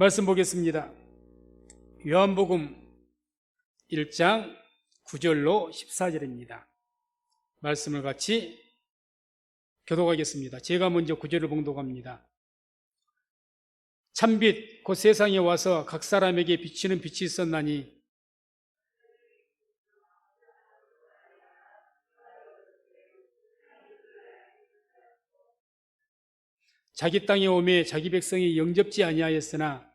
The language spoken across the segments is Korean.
말씀 보겠습니다. 요한복음 1장 9절로 14절입니다. 말씀을 같이 교독하겠습니다. 제가 먼저 9절을 봉독합니다. 참빛 곧 세상에 와서 각 사람에게 비치는 빛이 있었나니 자기 땅에 오매 자기 백성이 영접지 아니하였으나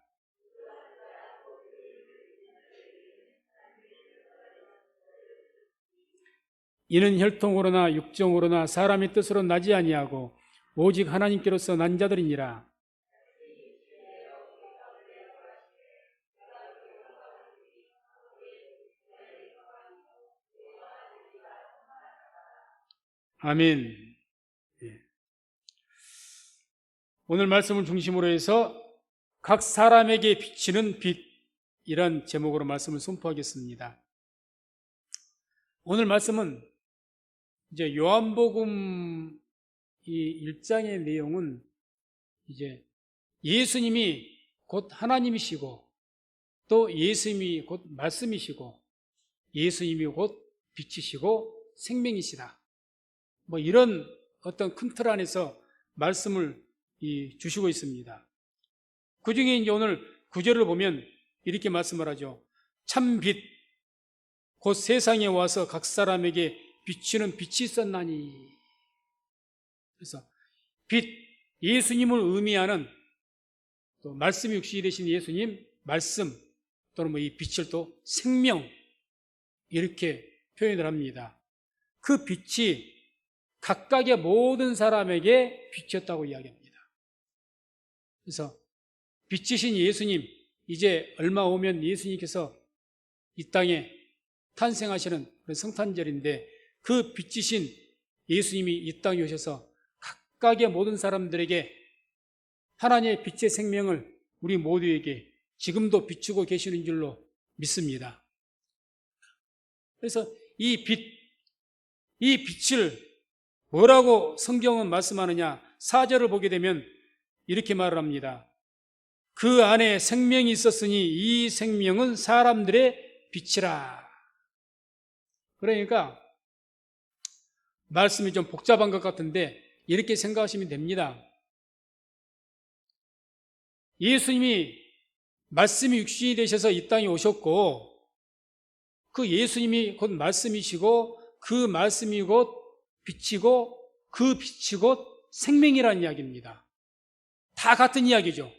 이는 혈통으로나 육정으로나 사람의 뜻으로 나지 아니하고 오직 하나님께로서 난 자들이니라. 아멘. 오늘 말씀을 중심으로 해서 각 사람에게 비치는 빛이란 제목으로 말씀을 선포하겠습니다. 오늘 말씀은 이제 요한복음 이 1장의 내용은 이제 예수님이 곧 하나님이시고 또 예수님이 곧 말씀이시고 예수님이 곧 빛이시고 생명이시다. 뭐 이런 어떤 큰 틀 안에서 말씀을 주시고 있습니다. 그 중에 이제 오늘 9절을 보면 이렇게 말씀을 하죠. 참 빛, 곧 세상에 와서 각 사람에게 비치는 빛이 있었나니. 그래서 빛, 예수님을 의미하는 또 말씀이 육신이 되신 예수님, 말씀 또는 뭐 이 빛을 또 생명 이렇게 표현을 합니다. 그 빛이 각각의 모든 사람에게 비쳤다고 이야기합니다. 그래서 빛이신 예수님, 이제 얼마 오면 예수님께서 이 땅에 탄생하시는 그런 성탄절인데 그 빛이신 예수님이 이 땅에 오셔서 각각의 모든 사람들에게 하나님의 빛의 생명을 우리 모두에게 지금도 비추고 계시는 줄로 믿습니다. 그래서 이 빛을 뭐라고 성경은 말씀하느냐? 4절을 보게 되면 이렇게 말을 합니다. 그 안에 생명이 있었으니 이 생명은 사람들의 빛이라. 그러니까 말씀이 좀 복잡한 것 같은데 이렇게 생각하시면 됩니다. 예수님이 말씀이 육신이 되셔서 이 땅에 오셨고 그 예수님이 곧 말씀이시고 그 말씀이 곧 빛이고 그 빛이 곧 생명이라는 이야기입니다. 다 같은 이야기죠.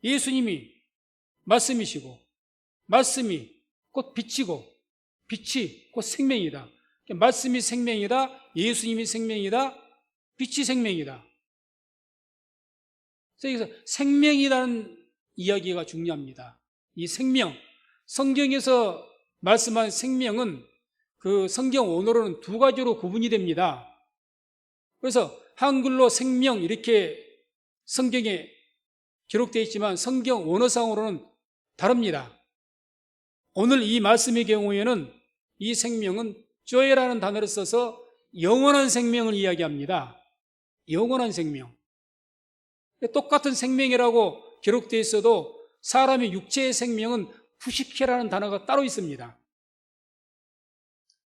예수님이 말씀이시고 말씀이 곧 빛이고 빛이 곧 생명이다. 말씀이 생명이다. 예수님이 생명이다. 빛이 생명이다. 그래서 생명이라는 이야기가 중요합니다. 이 생명, 성경에서 말씀한 생명은 그 성경 원어로는 두 가지로 구분이 됩니다. 그래서 한글로 생명 이렇게 성경에 기록되어 있지만 성경 원어상으로는 다릅니다. 오늘 이 말씀의 경우에는 이 생명은 조에라는 단어를 써서 영원한 생명을 이야기합니다. 영원한 생명. 똑같은 생명이라고 기록되어 있어도 사람의 육체의 생명은 푸시케라는 단어가 따로 있습니다.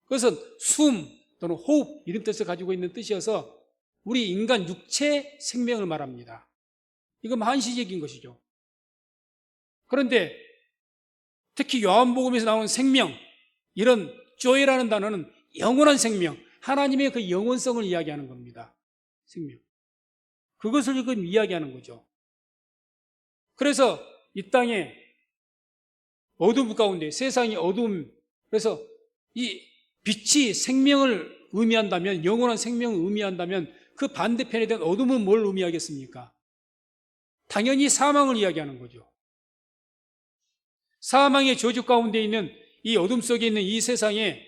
그것은 숨 또는 호흡 이런 뜻을 가지고 있는 뜻이어서 우리 인간 육체 생명을 말합니다. 이건 한시적인 것이죠. 그런데 특히 요한복음에서 나오는 생명, 이런 조이라는 단어는 영원한 생명, 하나님의 그 영원성을 이야기하는 겁니다. 생명. 그것을 지금 이야기하는 거죠. 그래서 이 땅에 어둠 가운데 세상이 어둠, 그래서 이 빛이 생명을 의미한다면, 영원한 생명을 의미한다면 그 반대편에 대한 어둠은 뭘 의미하겠습니까? 당연히 사망을 이야기하는 거죠. 사망의 저주 가운데 있는 이 어둠 속에 있는 이 세상에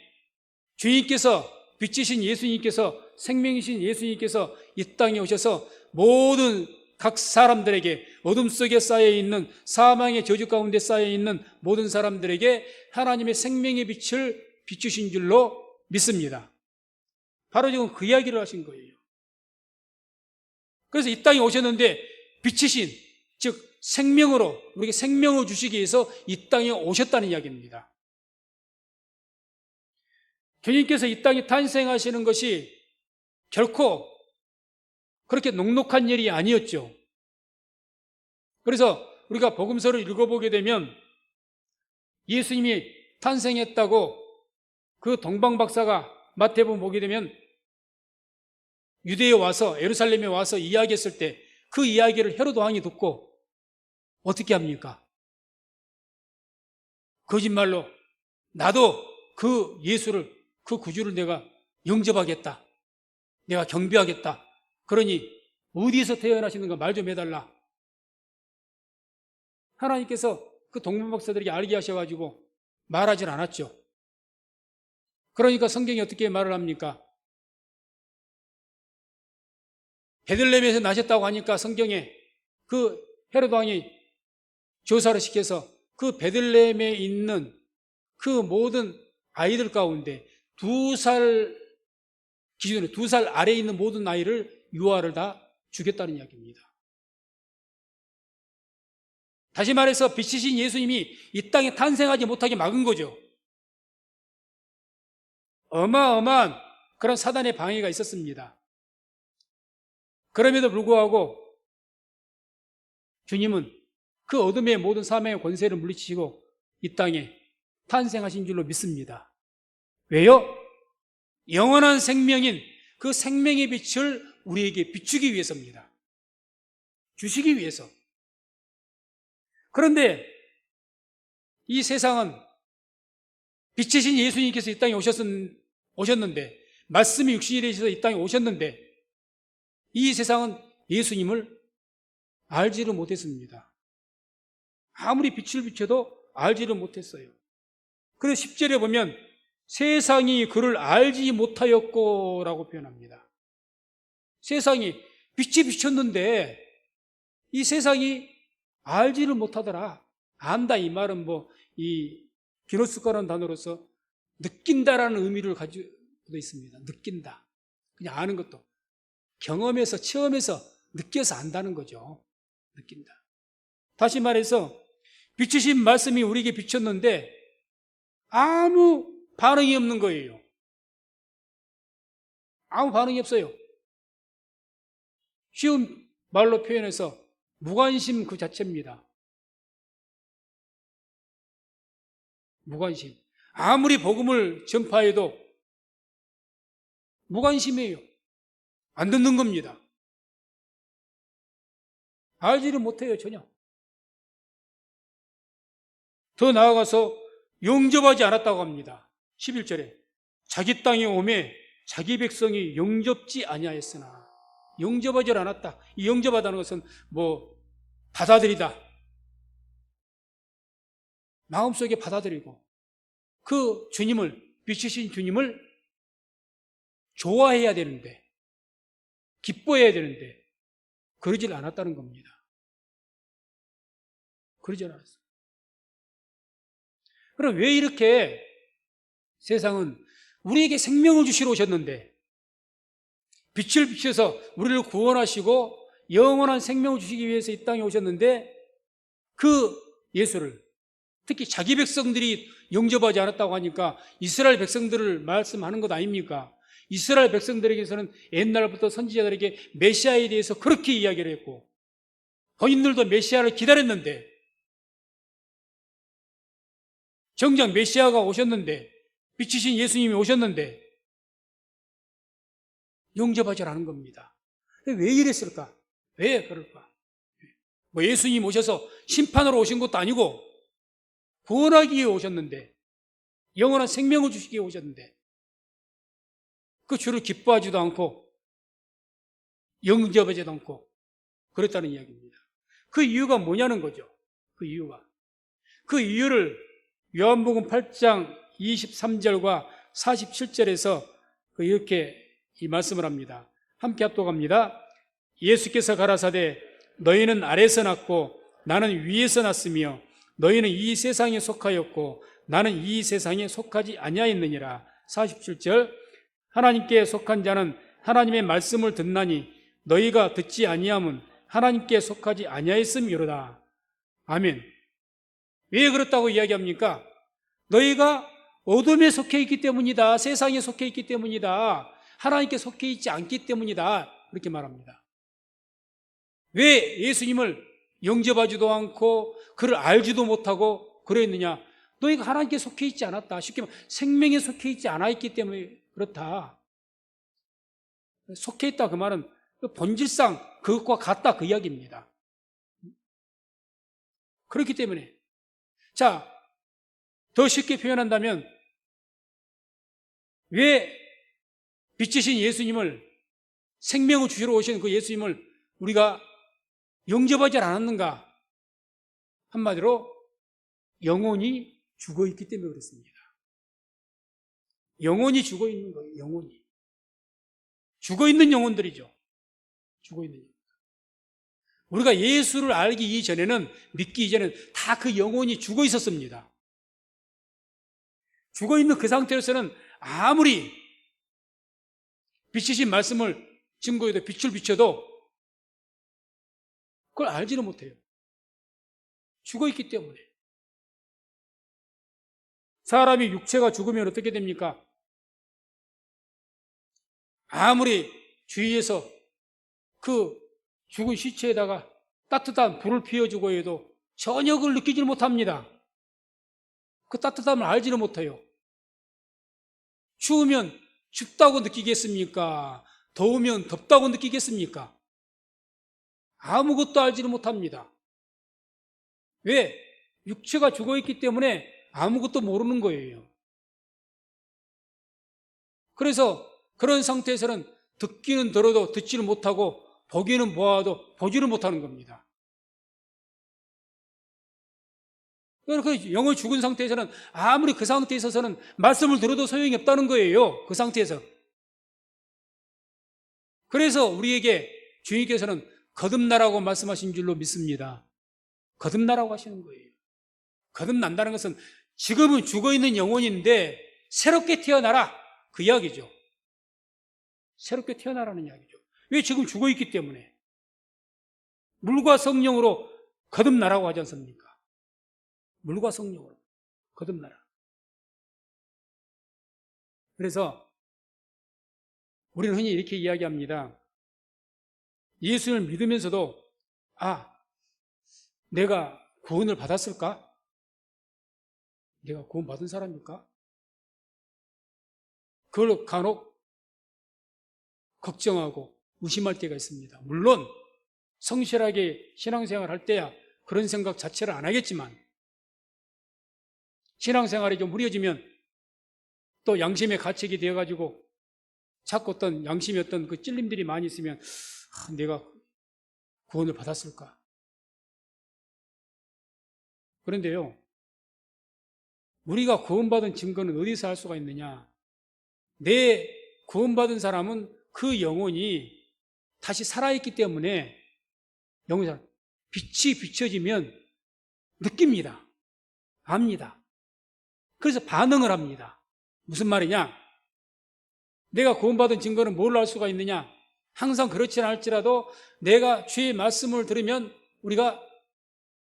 주인께서, 빛이신 예수님께서, 생명이신 예수님께서 이 땅에 오셔서 모든 각 사람들에게 어둠 속에 쌓여있는 사망의 저주 가운데 쌓여있는 모든 사람들에게 하나님의 생명의 빛을 비추신 줄로 믿습니다. 바로 지금 그 이야기를 하신 거예요. 그래서 이 땅에 오셨는데 빛이신 즉 생명으로 우리에게 생명을 주시기 위해서 이 땅에 오셨다는 이야기입니다. 주님께서 이 땅에 탄생하시는 것이 결코 그렇게 녹록한 일이 아니었죠. 그래서 우리가 복음서를 읽어보게 되면 예수님이 탄생했다고 그 동방박사가 마태복음 보게 되면 유대에 와서 예루살렘에 와서 이야기했을 때 그 이야기를 헤로드 왕이 듣고 어떻게 합니까? 거짓말로 나도 그 예수를, 그 구주를 내가 영접하겠다, 내가 경배하겠다, 그러니 어디에서 태어나시는가 말 좀 해달라. 하나님께서 그 동방박사들에게 알게 하셔가지고 말하질 않았죠. 그러니까 성경이 어떻게 말을 합니까? 베들레헴에서 나셨다고 하니까 성경에 그 헤로드 왕이 조사를 시켜서 그 베들레헴에 있는 그 모든 아이들 가운데 2살 기준으로 2살 아래에 있는 모든 아이를 유아를 다 죽였다는 이야기입니다. 다시 말해서 빛이신 예수님이 이 땅에 탄생하지 못하게 막은 거죠. 어마어마한 그런 사단의 방해가 있었습니다. 그럼에도 불구하고 주님은 그 어둠의 모든 사명의 권세를 물리치시고 이 땅에 탄생하신 줄로 믿습니다. 왜요? 영원한 생명인 그 생명의 빛을 우리에게 비추기 위해서입니다. 주시기 위해서. 그런데 이 세상은 빛이신 예수님께서 이 땅에 오셨는데, 말씀이 육신이 되셔서 이 땅에 오셨는데, 이 세상은 예수님을 알지를 못했습니다. 아무리 빛을 비춰도 알지를 못했어요. 그래서 10절에 보면 세상이 그를 알지 못하였고 라고 표현합니다. 세상이 빛이 비쳤는데 이 세상이 알지를 못하더라. 안다 이 말은 이 기노스코라는 단어로서 느낀다라는 의미를 가지고 있습니다. 느낀다. 그냥 아는 것도. 경험해서, 체험해서, 느껴서 안다는 거죠. 느낀다. 다시 말해서 비추신 말씀이 우리에게 비쳤는데 아무 반응이 없는 거예요. 아무 반응이 없어요. 쉬운 말로 표현해서 무관심 그 자체입니다. 무관심. 아무리 복음을 전파해도 무관심이에요. 안 듣는 겁니다. 알지를 못해요, 전혀. 더 나아가서 영접하지 않았다고 합니다. 11절에 자기 땅에 오매 자기 백성이 영접지 아니하였으나. 영접하지 않았다. 이 영접하다는 것은 받아들이다. 마음속에 받아들이고 그 주님을, 비추신 주님을 좋아해야 되는데, 기뻐해야 되는데 그러질 않았다는 겁니다. 그러지 않았어요. 그럼 왜 이렇게 세상은 우리에게 생명을 주시러 오셨는데, 빛을 비춰서 우리를 구원하시고 영원한 생명을 주시기 위해서 이 땅에 오셨는데 그 예수를, 특히 자기 백성들이 영접하지 않았다고 하니까 이스라엘 백성들을 말씀하는 것 아닙니까? 이스라엘 백성들에게서는 옛날부터 선지자들에게 메시아에 대해서 그렇게 이야기를 했고 본인들도 메시아를 기다렸는데, 정작 메시아가 오셨는데, 빛이신 예수님이 오셨는데 영접하지 않은 겁니다. 왜 이랬을까? 왜 그럴까? 예수님 오셔서 심판으로 오신 것도 아니고 구원하기 위해 오셨는데, 영원한 생명을 주시기 위해 오셨는데 그 주를 기뻐하지도 않고 영접하지도 않고 그랬다는 이야기입니다. 그 이유가 뭐냐는 거죠. 그 이유를 요한복음 8장 23절과 47절에서 이렇게 이 말씀을 합니다. 함께 합독합니다. 예수께서 가라사대 너희는 아래에서 났고 나는 위에서 났으며 너희는 이 세상에 속하였고 나는 이 세상에 속하지 아니하였느니라. 47절 하나님께 속한 자는 하나님의 말씀을 듣나니 너희가 듣지 아니함은 하나님께 속하지 아니하였음이로다. 아멘. 왜 그렇다고 이야기합니까? 너희가 어둠에 속해 있기 때문이다. 세상에 속해 있기 때문이다. 하나님께 속해 있지 않기 때문이다. 그렇게 말합니다. 왜 예수님을 영접하지도 않고 그를 알지도 못하고 그랬느냐? 너희가 하나님께 속해 있지 않았다. 쉽게 말하면 생명에 속해 있지 않아 있기 때문에 그렇다. 속해 있다 그 말은 본질상 그것과 같다 그 이야기입니다. 그렇기 때문에 자, 더 쉽게 표현한다면 왜 빛이신 예수님을 생명을 주시러 오신 그 예수님을 우리가 영접하지 않았는가? 한마디로 영혼이 죽어 있기 때문에 그렇습니다. 영혼이 죽어 있는 거예요. 영혼이 죽어 있는 영혼들이죠. 죽어 있는 영혼. 우리가 예수를 알기 이전에는, 믿기 이전에는 다 그 영혼이 죽어 있었습니다. 죽어 있는 그 상태로서는 아무리 빛이신 말씀을 증거해도 빛을 비춰도 그걸 알지는 못해요. 죽어 있기 때문에. 사람이 육체가 죽으면 어떻게 됩니까? 아무리 주위에서 그 죽은 시체에다가 따뜻한 불을 피워주고 해도 전혀 그걸 느끼지를 못합니다. 그 따뜻함을 알지를 못해요. 추우면 춥다고 느끼겠습니까? 더우면 덥다고 느끼겠습니까? 아무것도 알지를 못합니다. 왜? 육체가 죽어있기 때문에 아무것도 모르는 거예요. 그래서 그런 상태에서는 듣기는 들어도 듣지를 못하고 보기는 보아도 보지를 못하는 겁니다. 그 영혼이 죽은 상태에서는 아무리 그 상태에 있어서는 말씀을 들어도 소용이 없다는 거예요. 그 상태에서. 그래서 우리에게 주님께서는 거듭나라고 말씀하신 줄로 믿습니다. 거듭나라고 하시는 거예요. 거듭난다는 것은 지금은 죽어있는 영혼인데 새롭게 태어나라 그 이야기죠. 새롭게 태어나라는 이야기죠. 왜? 지금 죽어있기 때문에. 물과 성령으로 거듭나라고 하지 않습니까? 물과 성령으로 거듭나라. 그래서 우리는 흔히 이렇게 이야기합니다. 예수를 믿으면서도 내가 구원을 받았을까? 내가 구원 받은 사람일까? 그걸 간혹 걱정하고 의심할 때가 있습니다. 물론 성실하게 신앙생활 할 때야 그런 생각 자체를 안 하겠지만 신앙생활이 좀 무뎌지면 또 양심의 가책이 되어가지고 자꾸 어떤 양심의 어떤 그 찔림들이 많이 있으면 내가 구원을 받았을까? 그런데요, 우리가 구원받은 증거는 어디서 할 수가 있느냐? 내 구원받은 사람은 그 영혼이 다시 살아있기 때문에 영혼이 빛이 비춰지면 느낍니다. 압니다. 그래서 반응을 합니다. 무슨 말이냐? 내가 구원받은 증거는 뭘로 할 수가 있느냐? 항상 그렇지 않을지라도 내가 주의 말씀을 들으면 우리가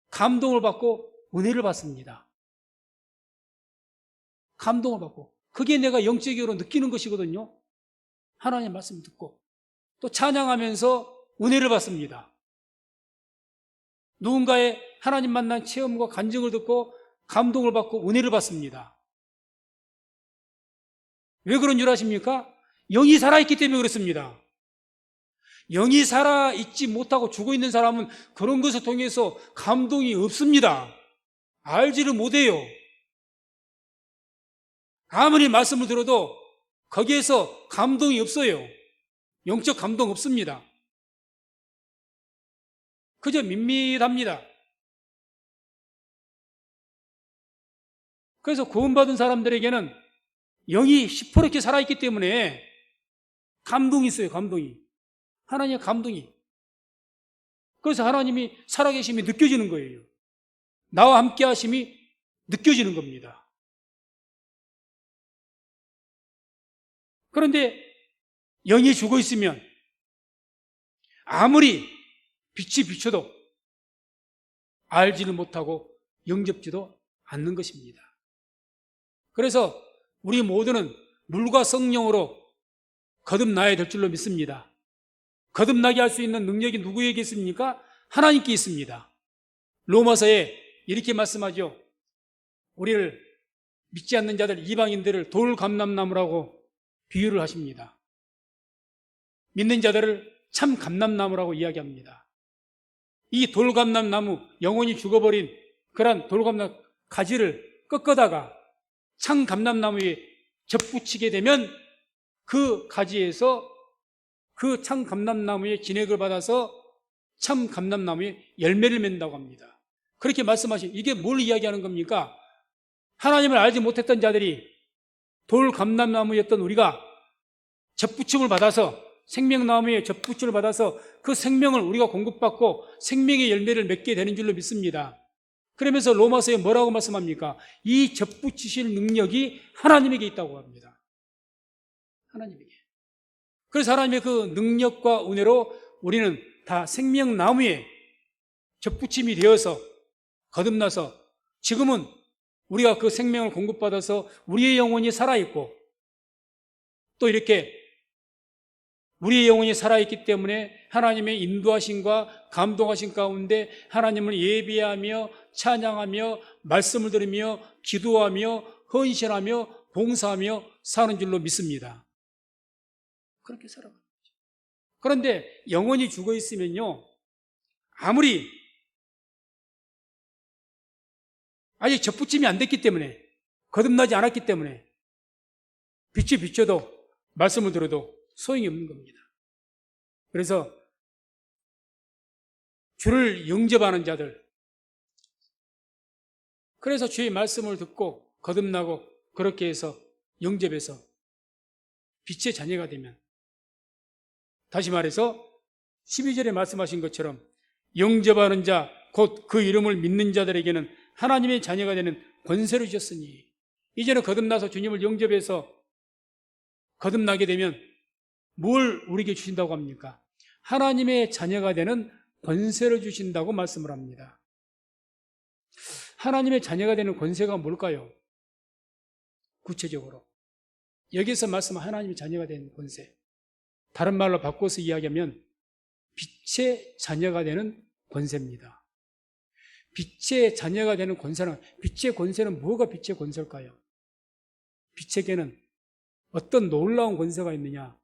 감동을 받고 은혜를 받습니다. 감동을 받고 그게 내가 영적으로 느끼는 것이거든요. 하나님의 말씀을 듣고 또 찬양하면서 은혜를 받습니다. 누군가의 하나님 만난 체험과 간증을 듣고 감동을 받고 은혜를 받습니다. 왜 그런 줄 아십니까? 영이 살아있기 때문에 그렇습니다. 영이 살아있지 못하고 죽어있는 사람은 그런 것을 통해서 감동이 없습니다. 알지를 못해요. 아무리 말씀을 들어도 거기에서 감동이 없어요. 영적 감동 없습니다. 그저 밋밋합니다. 그래서 구원받은 사람들에게는 영이 시퍼렇게 살아있기 때문에 감동이 있어요. 감동이. 하나님의 감동이. 그래서 하나님이 살아계심이 느껴지는 거예요. 나와 함께 하심이 느껴지는 겁니다. 그런데 영이 죽어 있으면 아무리 빛이 비춰도 알지를 못하고 영접지도 않는 것입니다. 그래서 우리 모두는 물과 성령으로 거듭나야 될 줄로 믿습니다. 거듭나게 할 수 있는 능력이 누구에게 있습니까? 하나님께 있습니다. 로마서에 이렇게 말씀하죠. 우리를 믿지 않는 자들, 이방인들을 돌감람나무라고 비유를 하십니다. 믿는 자들을 참 감람나무라고 이야기합니다. 이 돌감람나무, 영원히 죽어버린 그런 돌감나무 가지를 꺾어다가 참 감람나무에 접붙이게 되면 그 가지에서 그 참 감람나무의 진액을 받아서 참 감람나무에 열매를 맺는다고 합니다. 그렇게 말씀하신, 이게 뭘 이야기하는 겁니까? 하나님을 알지 못했던 자들이 돌 감람나무였던 우리가 접붙임을 받아서, 생명나무의 접붙임을 받아서 그 생명을 우리가 공급받고 생명의 열매를 맺게 되는 줄로 믿습니다. 그러면서 로마서에 뭐라고 말씀합니까? 이 접붙이실 능력이 하나님에게 있다고 합니다. 하나님에게. 그래서 하나님의 그 능력과 은혜로 우리는 다 생명나무에 접붙임이 되어서 거듭나서 지금은 우리가 그 생명을 공급받아서 우리의 영혼이 살아있고, 또 이렇게 우리의 영혼이 살아있기 때문에 하나님의 인도하심과 감동하심 가운데 하나님을 예배하며 찬양하며 말씀을 들으며 기도하며 헌신하며 봉사하며 사는 줄로 믿습니다. 그렇게 살아가는 거죠. 그런데 영혼이 죽어 있으면요, 아무리 아직 접붙임이 안 됐기 때문에, 거듭나지 않았기 때문에 빛이 비춰도 말씀을 들어도 소용이 없는 겁니다. 그래서 주를 영접하는 자들, 그래서 주의 말씀을 듣고 거듭나고 그렇게 해서 영접해서 빛의 자녀가 되면, 다시 말해서 12절에 말씀하신 것처럼 영접하는 자, 곧 그 이름을 믿는 자들에게는 하나님의 자녀가 되는 권세를 주셨으니, 이제는 거듭나서 주님을 영접해서 거듭나게 되면 뭘 우리에게 주신다고 합니까? 하나님의 자녀가 되는 권세를 주신다고 말씀을 합니다. 하나님의 자녀가 되는 권세가 뭘까요? 구체적으로 여기서 말씀한 하나님의 자녀가 되는 권세, 다른 말로 바꿔서 이야기하면 빛의 자녀가 되는 권세입니다. 빛의 자녀가 되는 권세는, 빛의 권세는 뭐가 빛의 권세일까요? 빛에게는 어떤 놀라운 권세가 있느냐?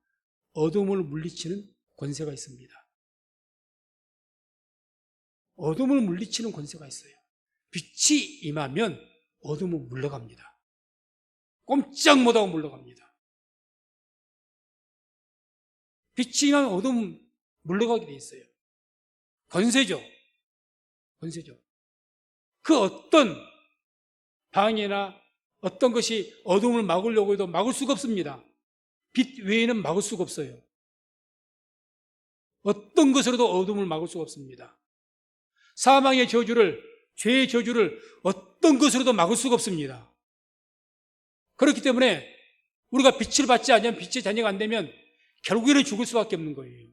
어둠을 물리치는 권세가 있습니다. 어둠을 물리치는 권세가 있어요. 빛이 임하면 어둠은 물러갑니다. 꼼짝 못하고 물러갑니다. 빛이 임하면 어둠은 물러가게 돼 있어요. 권세죠. 권세죠. 그 어떤 방해나 어떤 것이 어둠을 막으려고 해도 막을 수가 없습니다. 빛 외에는 막을 수가 없어요. 어떤 것으로도 어둠을 막을 수가 없습니다. 사망의 저주를, 죄의 저주를 어떤 것으로도 막을 수가 없습니다. 그렇기 때문에 우리가 빛을 받지 않으면, 빛의 자녀가 안 되면 결국에는 죽을 수밖에 없는 거예요.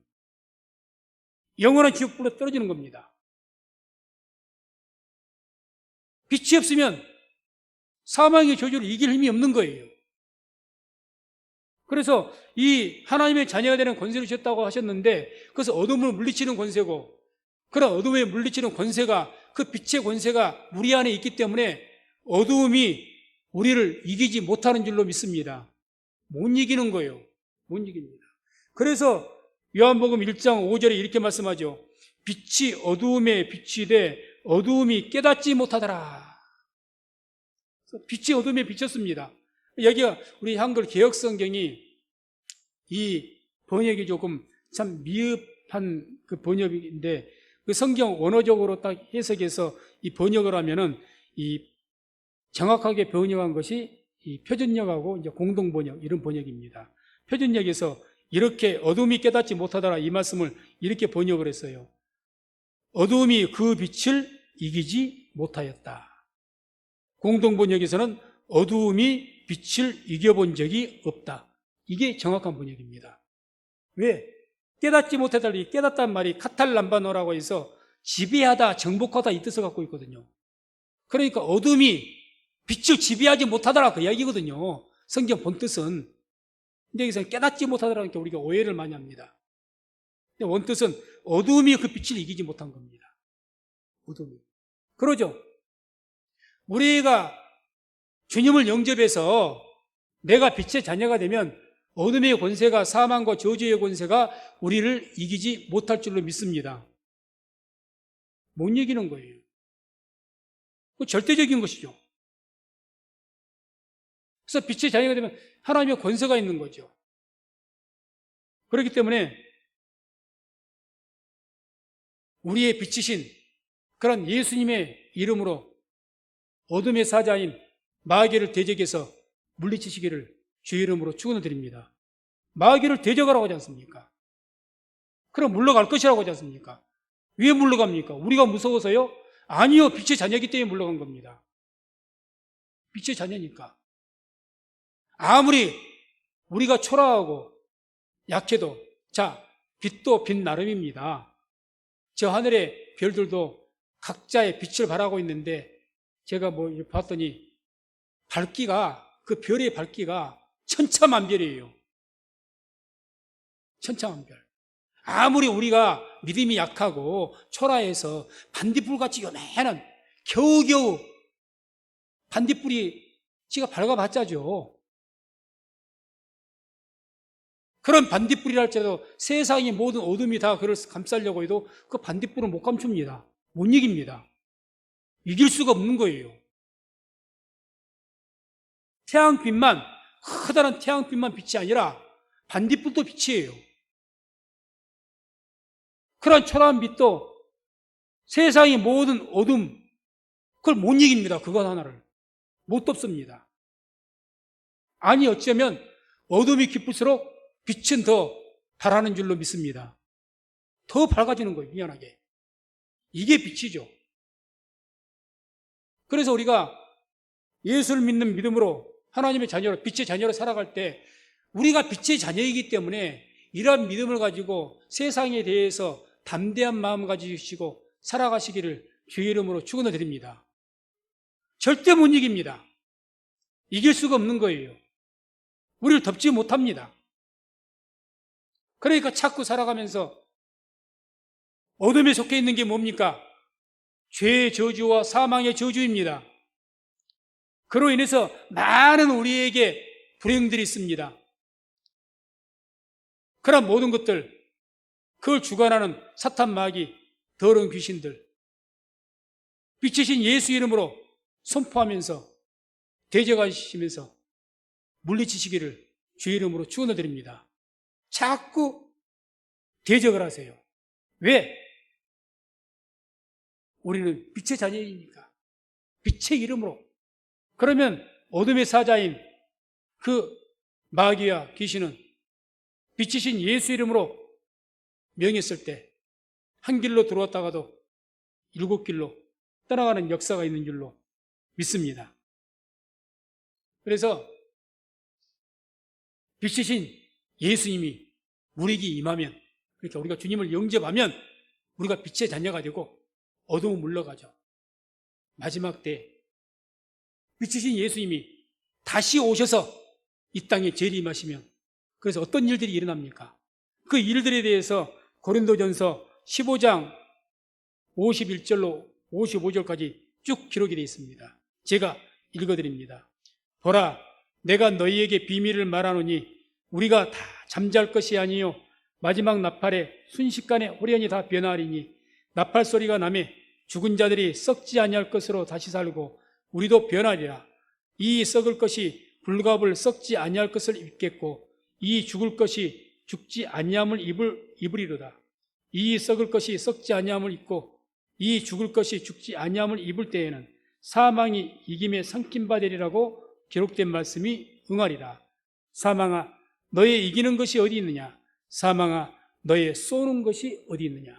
영원한 지옥불로 떨어지는 겁니다. 빛이 없으면 사망의 저주를 이길 힘이 없는 거예요. 그래서 이 하나님의 자녀가 되는 권세를 주셨다고 하셨는데, 그것은 어둠을 물리치는 권세고, 그런 어둠에 물리치는 권세가, 그 빛의 권세가 우리 안에 있기 때문에 어둠이 우리를 이기지 못하는 줄로 믿습니다. 못 이기는 거예요. 못 이깁니다. 그래서 요한복음 1장 5절에 이렇게 말씀하죠. 빛이 어두움에 비치되 어두움이 깨닫지 못하더라. 빛이 어둠에 비쳤습니다. 여기가 우리 한글 개역성경이 이 번역이 조금 참 미흡한 그 번역인데, 그 성경 원어적으로 딱 해석해서 이 번역을 하면은 이 정확하게 번역한 것이 이 표준역하고 이제 공동번역, 이런 번역입니다. 표준역에서 이렇게 어둠이 깨닫지 못하더라, 이 말씀을 이렇게 번역을 했어요. 어둠이 그 빛을 이기지 못하였다. 공동번역에서는 어두움이 빛을 이겨본 적이 없다. 이게 정확한 번역입니다. 왜? 깨닫지 못하다니 깨닫다는 말이 카탈람바노라고 해서 지배하다, 정복하다 이 뜻을 갖고 있거든요. 그러니까 어둠이 빛을 지배하지 못하더라 그 이야기거든요. 성경 본뜻은. 근데 여기서 깨닫지 못하더라는 게 우리가 오해를 많이 합니다. 근데 원뜻은 어둠이 그 빛을 이기지 못한 겁니다. 어둠이. 그러죠. 우리가 주님을 영접해서 내가 빛의 자녀가 되면 어둠의 권세가, 사망과 저주의 권세가 우리를 이기지 못할 줄로 믿습니다. 못 이기는 거예요. 그 절대적인 것이죠. 그래서 빛의 자녀가 되면 하나님의 권세가 있는 거죠. 그렇기 때문에 우리의 빛이신 그런 예수님의 이름으로 어둠의 사자인 마귀를 대적해서 물리치시기를 주의 이름으로 축원을 드립니다. 마귀를 대적하라고 하지 않습니까? 그럼 물러갈 것이라고 하지 않습니까? 왜 물러갑니까? 우리가 무서워서요? 아니요, 빛의 자녀이기 때문에 물러간 겁니다. 빛의 자녀니까. 아무리 우리가 초라하고 약해도, 자, 빛도 빛 나름입니다. 저 하늘의 별들도 각자의 빛을 발하고 있는데, 제가 봤더니 밝기가, 그 별의 밝기가 천차만별이에요. 천차만별. 아무리 우리가 믿음이 약하고 초라해서 반딧불같이 요만한 겨우겨우 반딧불이 지가 밝아봤자죠. 그런 반딧불이라 할지라도 세상의 모든 어둠이 다 그를 감싸려고 해도 그 반딧불은 못 감춥니다. 못 이깁니다. 이길 수가 없는 거예요. 태양빛만, 커다란 태양빛만 빛이 아니라 반딧불도 빛이에요. 그런 초라한 빛도 세상의 모든 어둠, 그걸 못 이깁니다. 그것 하나를. 못 덮습니다. 아니, 어쩌면 어둠이 깊을수록 빛은 더 발하는 줄로 믿습니다. 더 밝아지는 거예요, 미안하게. 이게 빛이죠. 그래서 우리가 예수를 믿는 믿음으로 하나님의 자녀로, 빛의 자녀로 살아갈 때 우리가 빛의 자녀이기 때문에 이러한 믿음을 가지고 세상에 대해서 담대한 마음을 가지시고 살아가시기를 주의 이름으로 축원을 드립니다. 절대 못 이깁니다. 이길 수가 없는 거예요. 우리를 덮지 못합니다. 그러니까 자꾸 살아가면서 어둠에 속해 있는 게 뭡니까? 죄의 저주와 사망의 저주입니다. 그로 인해서 많은 우리에게 불행들이 있습니다. 그런 모든 것들, 그걸 주관하는 사탄 마귀, 더러운 귀신들, 빛이신 예수 이름으로 선포하면서 대적하시면서 물리치시기를 주의 이름으로 축원을 드립니다. 자꾸 대적을 하세요. 왜? 우리는 빛의 자녀이니까. 빛의 이름으로. 그러면 어둠의 사자인 그 마귀와 귀신은 빛이신 예수 이름으로 명했을 때 한 길로 들어왔다가도 7길로 떠나가는 역사가 있는 줄로 믿습니다. 그래서 빛이신 예수님이 우리에게 임하면, 그러니까 우리가 주님을 영접하면 우리가 빛의 자녀가 되고 어둠은 물러가죠. 마지막 때 빛이신 예수님이 다시 오셔서 이 땅에 재림하시면, 그래서 어떤 일들이 일어납니까? 그 일들에 대해서 고린도전서 15장 51절로 55절까지 쭉 기록이 되어 있습니다. 제가 읽어드립니다. 보라, 내가 너희에게 비밀을 말하노니 우리가 다 잠잘 것이 아니요 마지막 나팔에 순식간에 호련히 다 변하리니, 나팔 소리가 나매 죽은 자들이 썩지 아니할 것으로 다시 살고 우리도 변하리라. 이 썩을 것이 불갑을 썩지 아니할 것을 입겠고 이 죽을 것이 죽지 아니함을 입으리로다. 이 썩을 것이 썩지 아니함을 입고 이 죽을 것이 죽지 아니함을 입을 때에는 사망이 이김에 삼킨 바 되리라고 기록된 말씀이 응하리라. 사망아, 너의 이기는 것이 어디 있느냐? 사망아, 너의 쏘는 것이 어디 있느냐?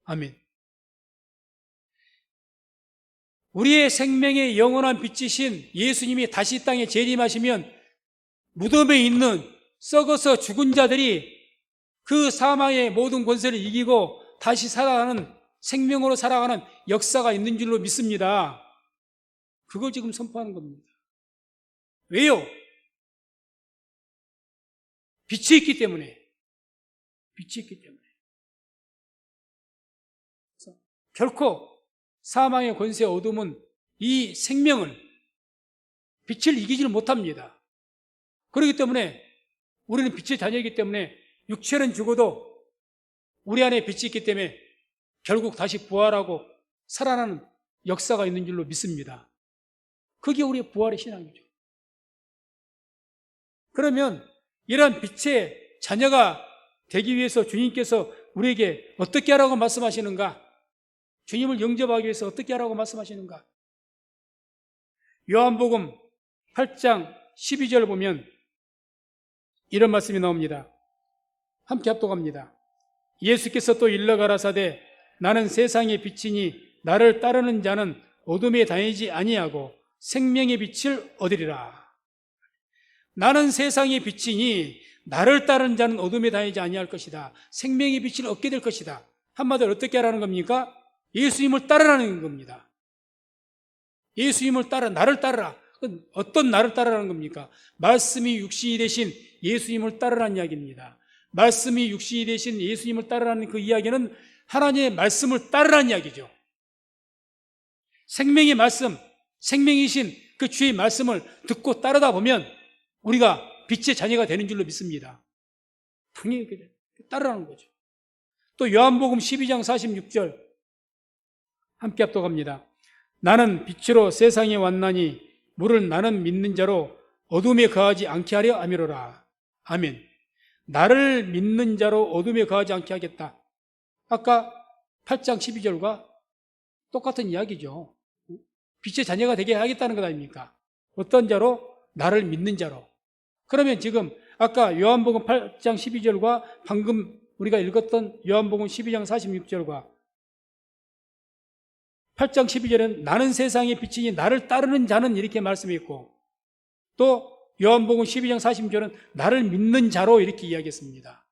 아멘. 우리의 생명의 영원한 빛이신 예수님이 다시 이 땅에 재림하시면 무덤에 있는 썩어서 죽은 자들이 그 사망의 모든 권세를 이기고 다시 살아가는, 생명으로 살아가는 역사가 있는 줄로 믿습니다. 그걸 지금 선포하는 겁니다. 왜요? 빛이 있기 때문에. 빛이 있기 때문에. 그래서 결코 사망의 권세, 어둠은 이 생명을, 빛을 이기지를 못합니다. 그렇기 때문에 우리는 빛의 자녀이기 때문에 육체는 죽어도 우리 안에 빛이 있기 때문에 결국 다시 부활하고 살아나는 역사가 있는 줄로 믿습니다. 그게 우리의 부활의 신앙이죠. 그러면 이러한 빛의 자녀가 되기 위해서 주님께서 우리에게 어떻게 하라고 말씀하시는가? 주님을 영접하기 위해서 어떻게 하라고 말씀하시는가? 요한복음 8장 12절 보면 이런 말씀이 나옵니다. 함께 합독합니다. 예수께서 또 일러 가라사대 나는 세상의 빛이니 나를 따르는 자는 어둠에 다니지 아니하고 생명의 빛을 얻으리라. 나는 세상의 빛이니 나를 따르는 자는 어둠에 다니지 아니할 것이다. 생명의 빛을 얻게 될 것이다. 한마디로 어떻게 하라는 겁니까? 예수님을 따르라는 겁니다. 예수님을 따라, 나를 따르라. 어떤 나를 따르라는 겁니까? 말씀이 육신이 되신 예수님을 따르라는 이야기입니다. 말씀이 육신이 되신 예수님을 따르라는 그 이야기는 하나님의 말씀을 따르라는 이야기죠. 생명의 말씀, 생명이신 그 주의 말씀을 듣고 따르다 보면 우리가 빛의 자녀가 되는 줄로 믿습니다. 당연히 따르라는 거죠. 또 요한복음 12장 46절 함께 합독합니다. 나는 빛으로 세상에 왔나니 물을 나는 믿는 자로 어둠에 거하지 않게 하려 함이로라. 아멘. 나를 믿는 자로 어둠에 거하지 않게 하겠다. 아까 8장 12절과 똑같은 이야기죠. 빛의 자녀가 되게 하겠다는 것 아닙니까? 어떤 자로? 나를 믿는 자로. 그러면 지금 아까 요한복음 8장 12절과 방금 우리가 읽었던 요한복음 12장 46절과 8장 12절은 나는 세상의 빛이니 나를 따르는 자는 이렇게 말씀했고 또 요한복음 12장 46절은 나를 믿는 자로 이렇게 이야기했습니다.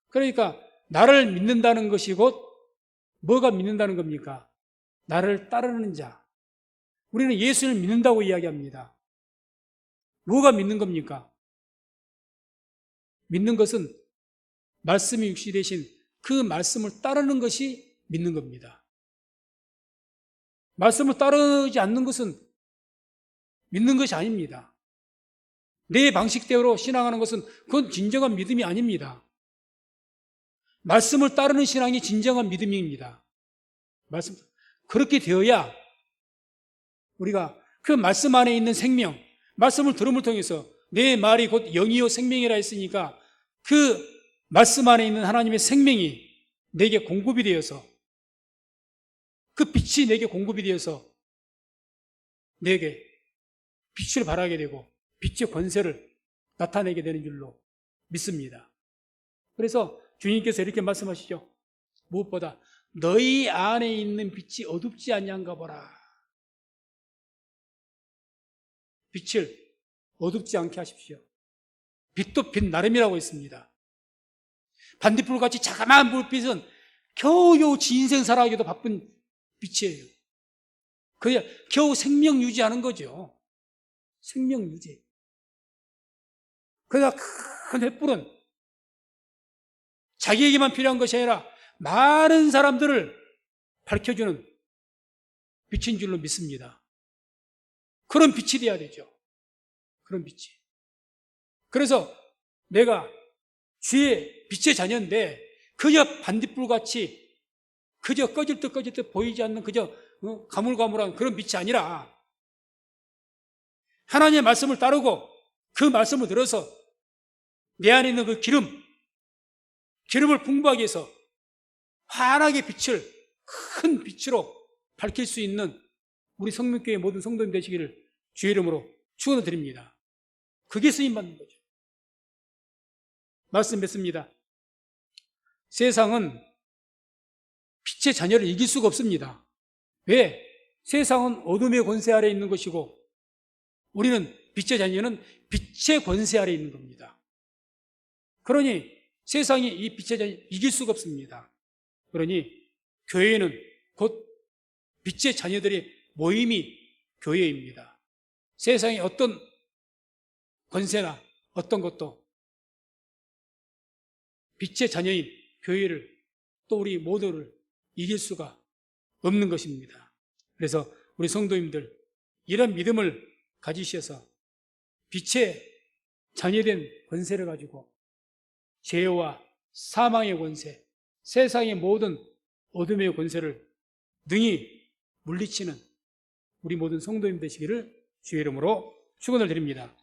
그러니까 나를 믿는다는 것이 곧 뭐가 믿는다는 겁니까? 나를 따르는 자. 우리는 예수를 믿는다고 이야기합니다. 뭐가 믿는 겁니까? 믿는 것은 말씀이 육신이 되신 그 말씀을 따르는 것이 믿는 겁니다. 말씀을 따르지 않는 것은 믿는 것이 아닙니다. 내 방식대로 신앙하는 것은 그건 진정한 믿음이 아닙니다. 말씀을 따르는 신앙이 진정한 믿음입니다. 그렇게 되어야 우리가 그 말씀 안에 있는 생명, 말씀을 들음을 통해서 내 말이 곧 영이요 생명이라 했으니까 그 말씀 안에 있는 하나님의 생명이 내게 공급이 되어서 그 빛이 내게 공급이 되어서 내게 빛을 발하게 되고 빛의 권세를 나타내게 되는 줄로 믿습니다. 그래서 주님께서 이렇게 말씀하시죠. 무엇보다 너희 안에 있는 빛이 어둡지 아니한가 보라. 빛을 어둡지 않게 하십시오. 빛도 빛 나름이라고 했습니다. 반딧불같이 자그마한 불빛은 겨우겨우 지 인생 살아가기도 바쁜 빛이에요. 그게 겨우 생명 유지하는 거죠. 생명 유지. 그러나 큰 횃불은 자기에게만 필요한 것이 아니라 많은 사람들을 밝혀주는 빛인 줄로 믿습니다. 그런 빛이 돼야 되죠. 그런 빛이. 그래서 내가 주의 빛의 자녀인데 그저 반딧불같이 그저 꺼질 듯 보이지 않는 그저 가물가물한 그런 빛이 아니라 하나님의 말씀을 따르고 그 말씀을 들어서 내 안에 있는 그 기름을 풍부하게 해서 환하게 빛을 큰 빛으로 밝힐 수 있는 우리 성민교회 모든 성도님 되시기를 주의 이름으로 축원드립니다. 그게 쓰임받는 거죠. 말씀 맺습니다. 세상은 빛의 자녀를 이길 수가 없습니다. 왜? 세상은 어둠의 권세 아래 있는 것이고 우리는 빛의 자녀는 빛의 권세 아래 있는 겁니다. 그러니 세상이 이 빛의 자녀 이길 수가 없습니다. 그러니 교회는 곧 빛의 자녀들의 모임이 교회입니다. 세상의 어떤 권세나 어떤 것도 빛의 자녀인 교회를 또 우리 모두를 이길 수가 없는 것입니다. 그래서 우리 성도님들 이런 믿음을 가지셔서 빛의 자녀된 권세를 가지고 죄와 사망의 권세, 세상의 모든 어둠의 권세를 능히 물리치는 우리 모든 성도님 되시기를 주의 이름으로 축원을 드립니다.